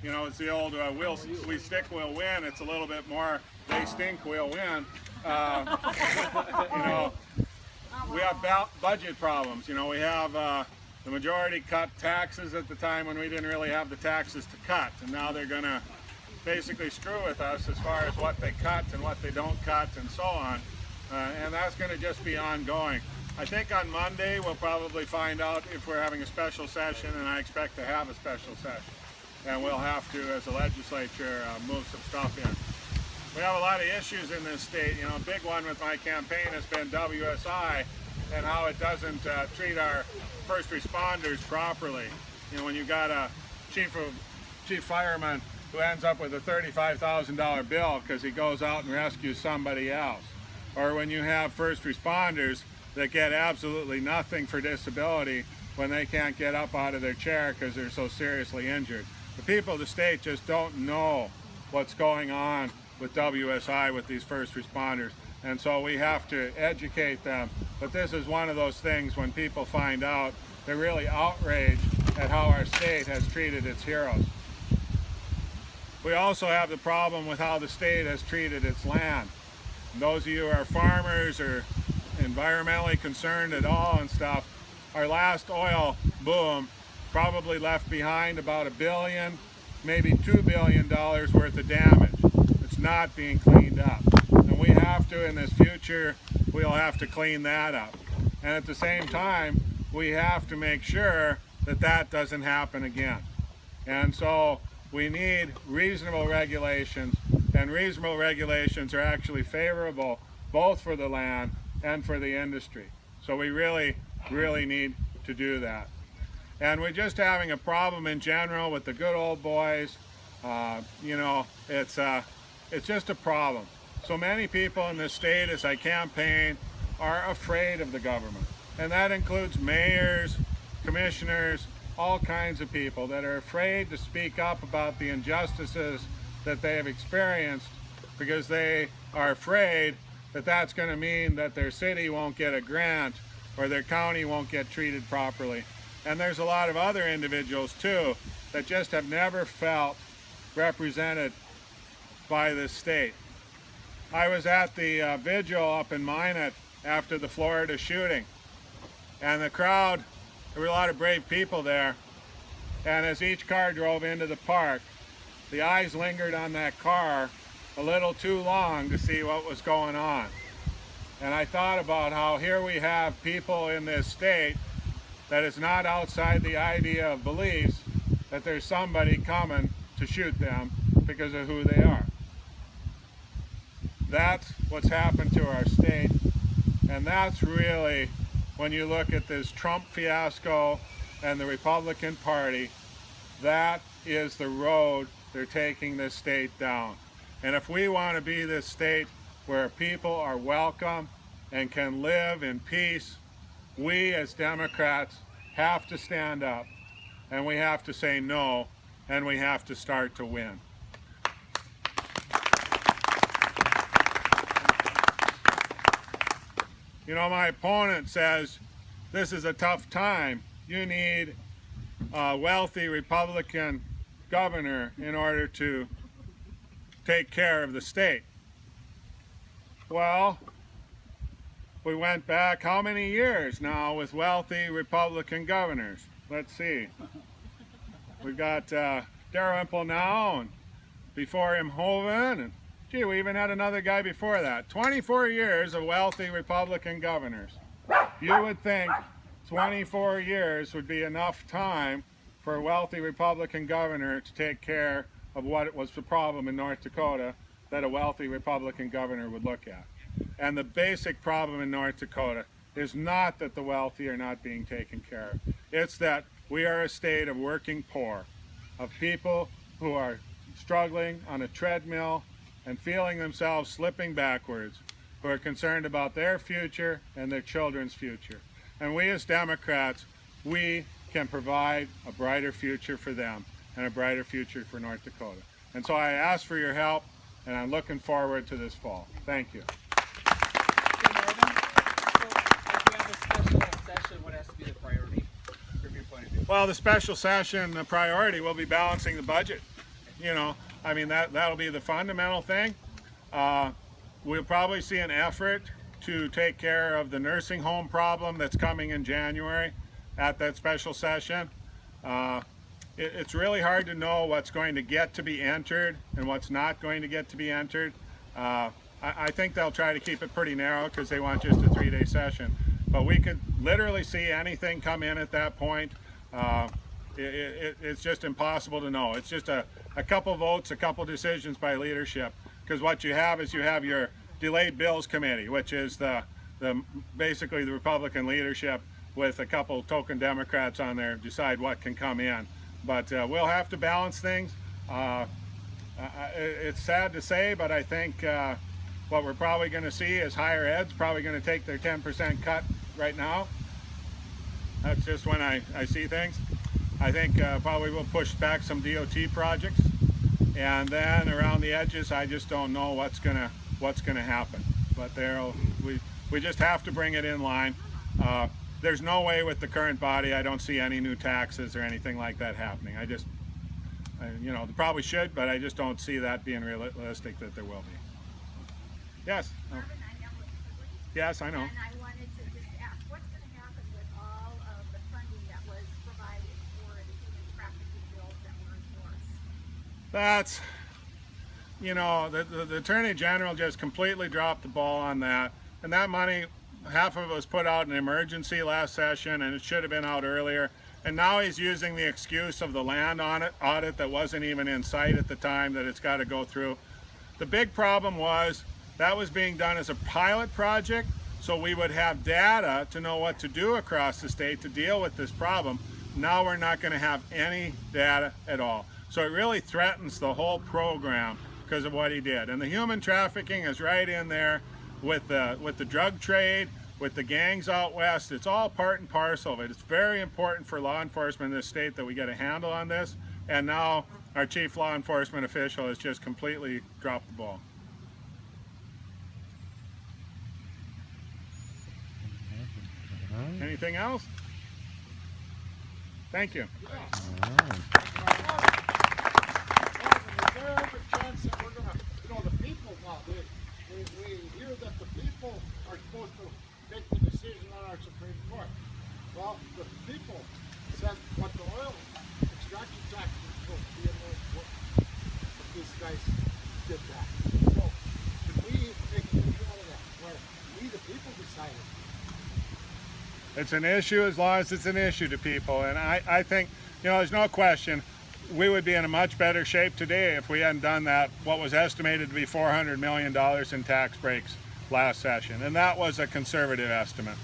You know, it's the old we stick, we'll win. It's a little bit more they stink, we'll win. You know, we have budget problems. You know, we have the majority cut taxes at the time when we didn't really have the taxes to cut, and now they're going to basically screw with us as far as what they cut and what they don't cut and so on. And that's going to just be ongoing. I think on Monday we'll probably find out if we're having a special session, and I expect to have a special session. And we'll have to, as a legislature, move some stuff in. We have a lot of issues in this state. You know, a big one with my campaign has been WSI and how it doesn't treat our first responders properly. You know, when you've got a chief fireman who ends up with a $35,000 bill because he goes out and rescues somebody else. Or when you have first responders that get absolutely nothing for disability when they can't get up out of their chair because they're so seriously injured. The people of the state just don't know what's going on with WSI, with these first responders, and so we have to educate them. But this is one of those things when people find out, they're really outraged at how our state has treated its heroes. We also have the problem with how the state has treated its land. And those of you who are farmers or environmentally concerned at all and stuff, our last oil boom probably left behind about $1 billion, maybe $2 billion worth of damage. It's not being cleaned up. And we have to, in this future, we'll have to clean that up. And at the same time, we have to make sure that that doesn't happen again. And so we need reasonable regulations, and reasonable regulations are actually favorable both for the land and for the industry. So we really, really need to do that. And we're just having a problem in general with the good old boys. You know, it's just a problem. So many people in this state, as I campaign, are afraid of the government. And that includes mayors, commissioners, all kinds of people that are afraid to speak up about the injustices that they have experienced because they are afraid that that's going to mean that their city won't get a grant or their county won't get treated properly. And there's a lot of other individuals too that just have never felt represented by this state. I was at the vigil up in Minot after the Florida shooting, and the crowd, there were a lot of brave people there, and as each car drove into the park, the eyes lingered on that car a little too long to see what was going on. And I thought about how here we have people in this state that is not outside the idea of beliefs that there's somebody coming to shoot them because of who they are. That's what's happened to our state, and that's really, when you look at this Trump fiasco and the Republican Party, that is the road they're taking this state down. And if we want to be this state where people are welcome and can live in peace, we as Democrats have to stand up, and we have to say no, and we have to start to win. You know, my opponent says this is a tough time. You need a wealthy Republican governor in order to take care of the state. Well, we went back how many years now with wealthy Republican governors? Let's see. We've got Dalrymple now, and before him Hoeven, and gee, we even had another guy before that. 24 years of wealthy Republican governors. You would think 24 years would be enough time for a wealthy Republican governor to take care of what was the problem in North Dakota that a wealthy Republican governor would look at. And the basic problem in North Dakota is not that the wealthy are not being taken care of. It's that we are a state of working poor, of people who are struggling on a treadmill and feeling themselves slipping backwards, who are concerned about their future and their children's future. And we as Democrats, we can provide a brighter future for them and a brighter future for North Dakota. And so I ask for your help, and I'm looking forward to this fall. Thank you. What has to be the priority from your point of view? Well, the special session, the priority will be balancing the budget. you know, I mean, that'll be the fundamental thing. We'll probably see an effort to take care of the nursing home problem that's coming in January at that special session. It's really hard to know what's going to get to be entered and what's not going to get to be entered. I think they'll try to keep it pretty narrow because they want just a 3-day session. But we could literally see anything come in at that point. It's just impossible to know. It's just a couple votes, a couple decisions by leadership. Because what you have is you have your delayed bills committee, which is basically the Republican leadership with a couple token Democrats on there decide what can come in. But we'll have to balance things. It's sad to say, but I think what we're probably going to see is higher ed's probably going to take their 10% cut right now. That's just when I see things. I think probably we'll push back some DOT projects, and then around the edges, I just don't know what's gonna happen. But we just have to bring it in line. There's no way with the current body. I don't see any new taxes or anything like that happening. You know, they probably should, but I just don't see that being realistic that there will be. Yes. Marvin, I know with the Yes, I know. And I wanted to just ask, what's going to happen with all of the funding that was provided for the human trafficking bills that were enforced? That's, you know, the Attorney General just completely dropped the ball on that. And that money, half of it was put out in emergency last session, and it should have been out earlier. And now he's using the excuse of the land audit that wasn't even in sight at the time that it's got to go through. The big problem was that was being done as a pilot project, so we would have data to know what to do across the state to deal with this problem. Now we're not going to have any data at all. So it really threatens the whole program because of what he did. And the human trafficking is right in there with the drug trade, with the gangs out west. It's all part and parcel of it. It's very important for law enforcement in this state that we get a handle on this. And now our chief law enforcement official has just completely dropped the ball. Anything else? Thank you. Is there ever a chance that we're going to, you know, the people now, we hear that the people are supposed to make the decision on our Supreme Court. Well, the people said what the oil extraction tax is supposed to be in those books. But these guys did that. So, can we take control of that, where we, the people, decided? It's an issue as long as it's an issue to people. And I think, you know, there's no question we would be in a much better shape today if we hadn't done that, what was estimated to be $400 million in tax breaks last session. And that was a conservative estimate.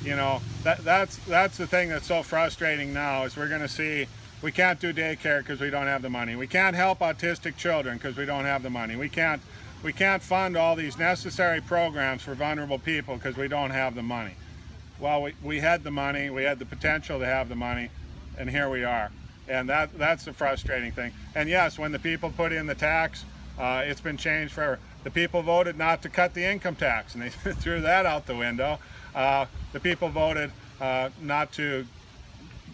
You know, that's the thing that's so frustrating now is we're going to see we can't do daycare because we don't have the money. We can't help autistic children because we don't have the money. We can't fund all these necessary programs for vulnerable people because we don't have the money. Well, we had the money, we had the potential to have the money, and here we are. And that's the frustrating thing. And yes, when the people put in the tax, it's been changed forever. The people voted not to cut the income tax, and they threw that out the window. The people voted not to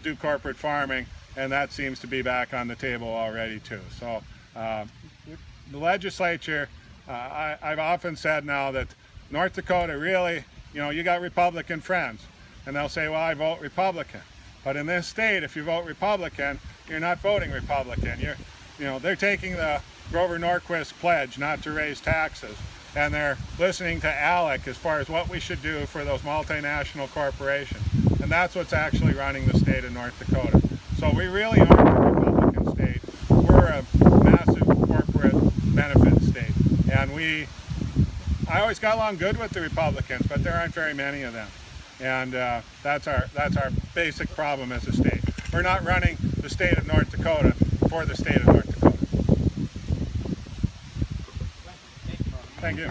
do corporate farming, and that seems to be back on the table already too. So the legislature, I've often said now that North Dakota really, you know, you got Republican friends, and they'll say, well, I vote Republican. But in this state, if you vote Republican, you're not voting Republican. You know, they're taking the Grover Norquist pledge not to raise taxes, and they're listening to ALEC as far as what we should do for those multinational corporations. And that's what's actually running the state of North Dakota. So we really aren't a Republican state. We're a massive corporate benefit state. And I always got along good with the Republicans, but there aren't very many of them. And that's our basic problem as a state. We're not running the state of North Dakota for the state of North Dakota. Thank you.